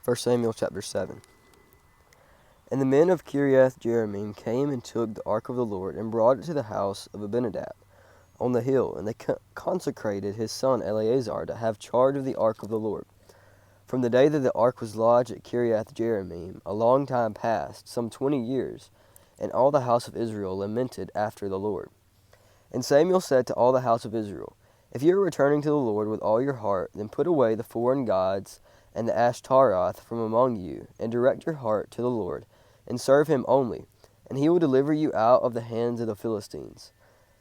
1 Samuel chapter 7. And the men of Kiriath-Jearim came and took the ark of the Lord and brought it to the house of Abinadab on the hill, and they consecrated his son Eleazar to have charge of the ark of the Lord. From the day that the ark was lodged at Kiriath-Jearim, a long time passed, some 20 years, and all the house of Israel lamented after the Lord. And Samuel said to all the house of Israel, If you are returning to the Lord with all your heart, then put away the foreign gods and the Ashtaroth from among you, and direct your heart to the Lord, and serve him only, and he will deliver you out of the hands of the Philistines.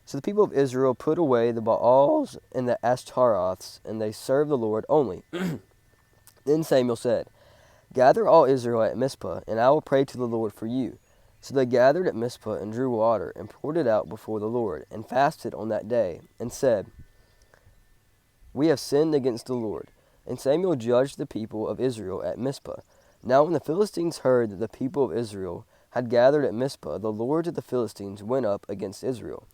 So the people of Israel put away the Baals and the Ashtaroths, and they served the Lord only. Then Samuel said, Gather all Israel at Mizpah, and I will pray to the Lord for you. So they gathered at Mizpah and drew water, and poured it out before the Lord, and fasted on that day, and said, We have sinned against the Lord. And Samuel judged the people of Israel at Mizpah. Now when the Philistines heard that the people of Israel had gathered at Mizpah, the lords of the Philistines went up against Israel.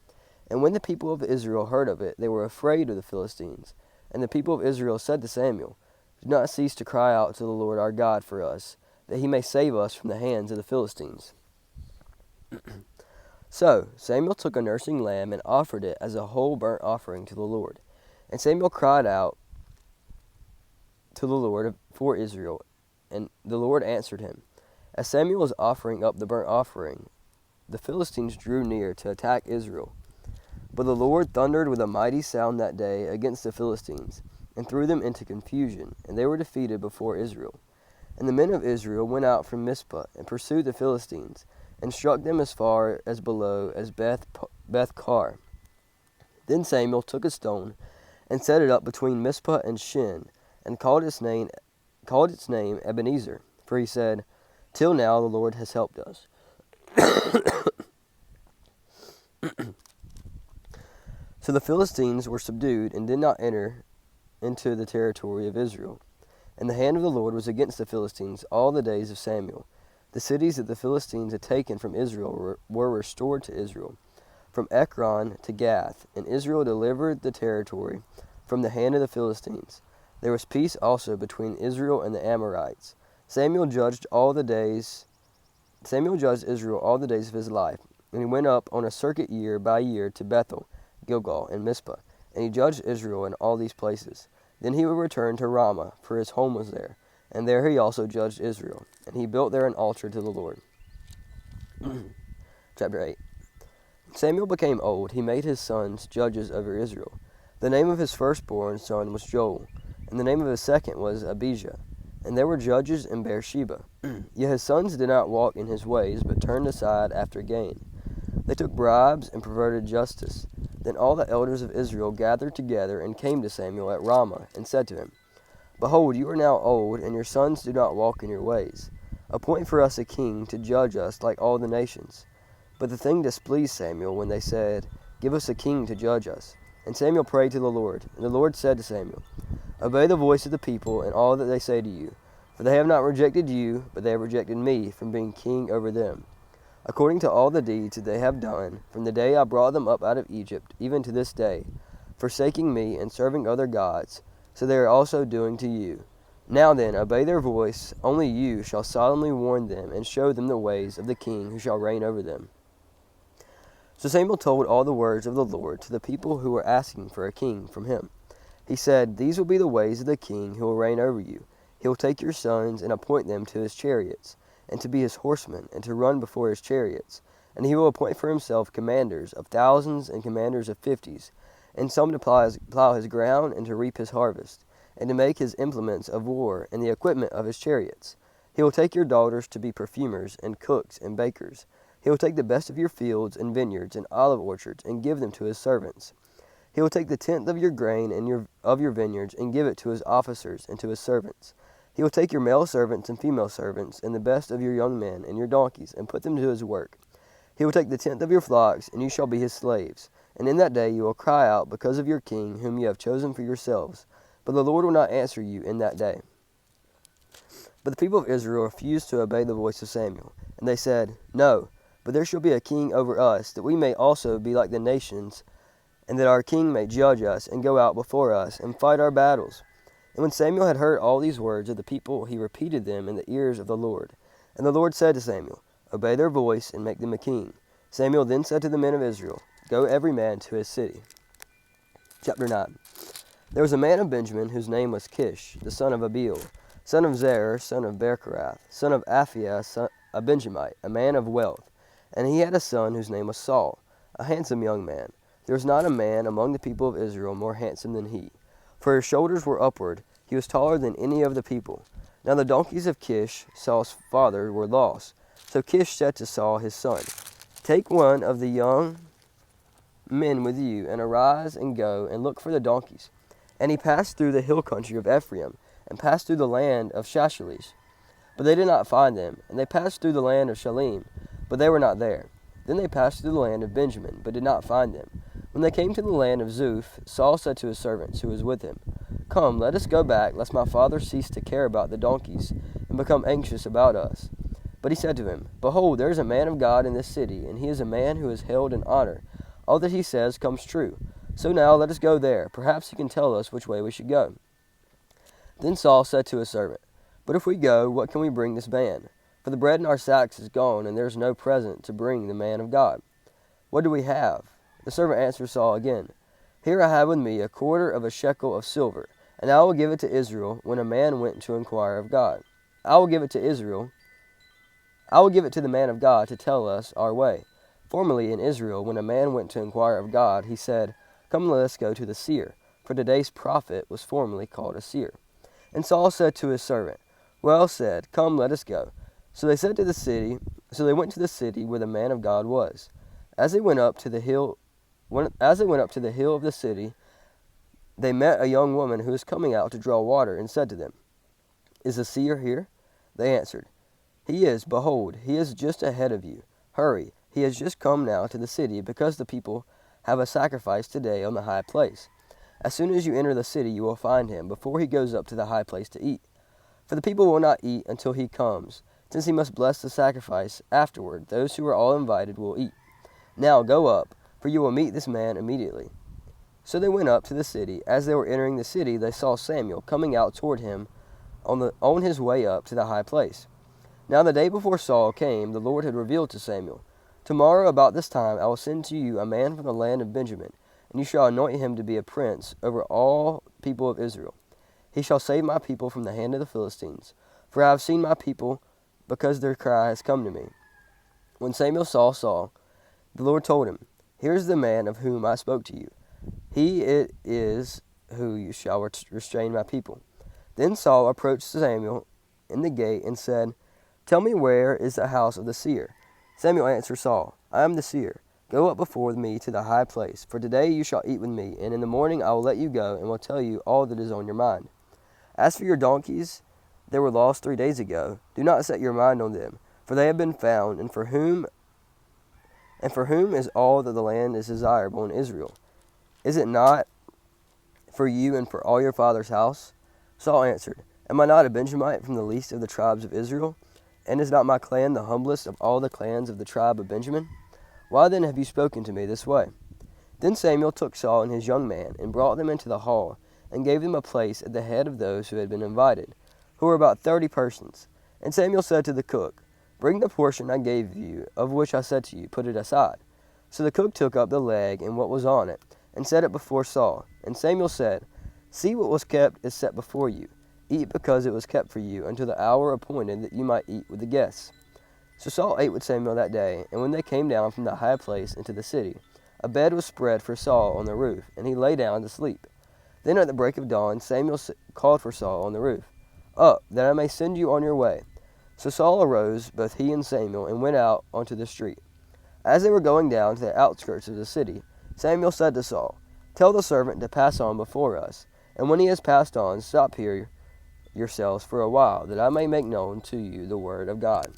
And when the people of Israel heard of it, they were afraid of the Philistines. And the people of Israel said to Samuel, Do not cease to cry out to the Lord our God for us, that he may save us from the hands of the Philistines. So Samuel took a nursing lamb and offered it as a whole burnt offering to the Lord. And Samuel cried out to the Lord for Israel, and the Lord answered him. As Samuel was offering up the burnt offering, the Philistines drew near to attack Israel. But the Lord thundered with a mighty sound that day against the Philistines, and threw them into confusion, and they were defeated before Israel. And the men of Israel went out from Mizpah, and pursued the Philistines, and struck them as far as below as Beth-kar. Then Samuel took a stone, and set it up between Mizpah and Shin, and called its name Ebenezer, for he said, Till now the Lord has helped us. So the Philistines were subdued, and did not enter into the territory of Israel. And the hand of the Lord was against the Philistines all the days of Samuel. The cities that the Philistines had taken from Israel were restored to Israel, from Ekron to Gath, and Israel delivered the territory from the hand of the Philistines. There was peace also between Israel and the Amorites. Samuel judged Israel all the days of his life, and he went up on a circuit year by year to Bethel, Gilgal, and Mizpah, and he judged Israel in all these places. Then he would return to Ramah, for his home was there, and there he also judged Israel, and he built there an altar to the Lord. Chapter 8. Samuel became old. He made his sons judges over Israel. The name of his firstborn son was Joel, and the name of his second was Abijah. And there were judges in Beersheba. Yet his sons did not walk in his ways, but turned aside after gain. They took bribes and perverted justice. Then all the elders of Israel gathered together and came to Samuel at Ramah, and said to him, Behold, you are now old, and your sons do not walk in your ways. Appoint for us a king to judge us like all the nations. But the thing displeased Samuel when they said, Give us a king to judge us. And Samuel prayed to the Lord. And the Lord said to Samuel, Obey the voice of the people and all that they say to you, for they have not rejected you, but they have rejected me from being king over them, according to all the deeds that they have done, from the day I brought them up out of Egypt, even to this day, forsaking me and serving other gods, so they are also doing to you. Now then, obey their voice, only you shall solemnly warn them, and show them the ways of the king who shall reign over them. So Samuel told all the words of the Lord to the people who were asking for a king from him. He said, These will be the ways of the king who will reign over you. He will take your sons and appoint them to his chariots, and to be his horsemen, and to run before his chariots. And he will appoint for himself commanders of thousands and commanders of 50s, and some to plow his ground and to reap his harvest, and to make his implements of war and the equipment of his chariots. He will take your daughters to be perfumers and cooks and bakers. He will take the best of your fields and vineyards and olive orchards and give them to his servants. He will take the tenth of your grain and of your vineyards and give it to his officers and to his servants. He will take your male servants and female servants and the best of your young men and your donkeys and put them to his work. He will take the tenth of your flocks, and you shall be his slaves. And in that day you will cry out because of your king whom you have chosen for yourselves. But the Lord will not answer you in that day. But the people of Israel refused to obey the voice of Samuel. And they said, No, but there shall be a king over us, that we may also be like the nations, and that our king may judge us and go out before us and fight our battles. And when Samuel had heard all these words of the people, he repeated them in the ears of the Lord. And the Lord said to Samuel, Obey their voice and make them a king. Samuel then said to the men of Israel, Go every man to his city. Chapter 9. There was a man of Benjamin whose name was Kish, the son of Abiel, son of Zerah, son of Berchorath, son of Aphiah, a Benjamite, a man of wealth. And he had a son whose name was Saul, a handsome young man. There was not a man among the people of Israel more handsome than he. For his shoulders were upward, he was taller than any of the people. Now the donkeys of Kish, Saul's father, were lost. So Kish said to Saul his son, Take one of the young men with you, and arise and go, and look for the donkeys. And he passed through the hill country of Ephraim, and passed through the land of Shashalish. But they did not find them. And they passed through the land of Shalim, but they were not there. Then they passed through the land of Benjamin, but did not find them. When they came to the land of Zuph, Saul said to his servants who was with him, Come, let us go back, lest my father cease to care about the donkeys, and become anxious about us. But he said to him, Behold, there is a man of God in this city, and he is a man who is held in honor. All that he says comes true. So now let us go there. Perhaps he can tell us which way we should go. Then Saul said to his servant, But if we go, what can we bring this man? For the bread in our sacks is gone, and there is no present to bring the man of God. What do we have? The servant answered Saul again, Here I have with me 1/4 of a shekel of silver, and I will give it to Israel when a man went to inquire of God. I will give it to the man of God to tell us our way. Formerly in Israel, when a man went to inquire of God, he said, Come, let us go to the seer, for today's prophet was formerly called a seer. And Saul said to his servant, Well said, come, let us go. So they went to the city where the man of God was. As they went up to the hill of the city, they met a young woman who was coming out to draw water, and said to them, Is the seer here? They answered, He is. Behold, he is just ahead of you. Hurry, he has just come now to the city, because the people have a sacrifice today on the high place. As soon as you enter the city, you will find him, before he goes up to the high place to eat. For the people will not eat until he comes, since he must bless the sacrifice. Afterward, those who are all invited will eat. Now go up, for you will meet this man immediately. So they went up to the city. As they were entering the city, they saw Samuel coming out toward him on his way up to the high place. Now the day before Saul came, the Lord had revealed to Samuel, Tomorrow about this time I will send to you a man from the land of Benjamin, and you shall anoint him to be a prince over all people of Israel. He shall save my people from the hand of the Philistines, for I have seen my people, because their cry has come to me. When Samuel saw Saul, the Lord told him, Here is the man of whom I spoke to you. He it is who you shall restrain my people. Then Saul approached Samuel in the gate and said, Tell me, where is the house of the seer? Samuel answered Saul, I am the seer. Go up before me to the high place, for today you shall eat with me, and in the morning I will let you go, and will tell you all that is on your mind. As for your donkeys, they were lost 3 days ago. Do not set your mind on them, for they have been found, and for whom is all that the land is desirable in Israel? Is it not for you and for all your father's house? Saul answered, Am I not a Benjamite from the least of the tribes of Israel? And is not my clan the humblest of all the clans of the tribe of Benjamin? Why then have you spoken to me this way? Then Samuel took Saul and his young man, and brought them into the hall, and gave them a place at the head of those who had been invited, who were about 30 persons. And Samuel said to the cook, Bring the portion I gave you, of which I said to you, put it aside. So the cook took up the leg and what was on it, and set it before Saul. And Samuel said, See, what was kept is set before you. Eat, because it was kept for you until the hour appointed that you might eat with the guests. So Saul ate with Samuel that day, and when they came down from the high place into the city, a bed was spread for Saul on the roof, and he lay down to sleep. Then at the break of dawn Samuel called for Saul on the roof, Up, that I may send you on your way. So Saul arose, both he and Samuel, and went out onto the street. As they were going down to the outskirts of the city, Samuel said to Saul, Tell the servant to pass on before us, and when he has passed on, stop here yourselves for a while, that I may make known to you the word of God.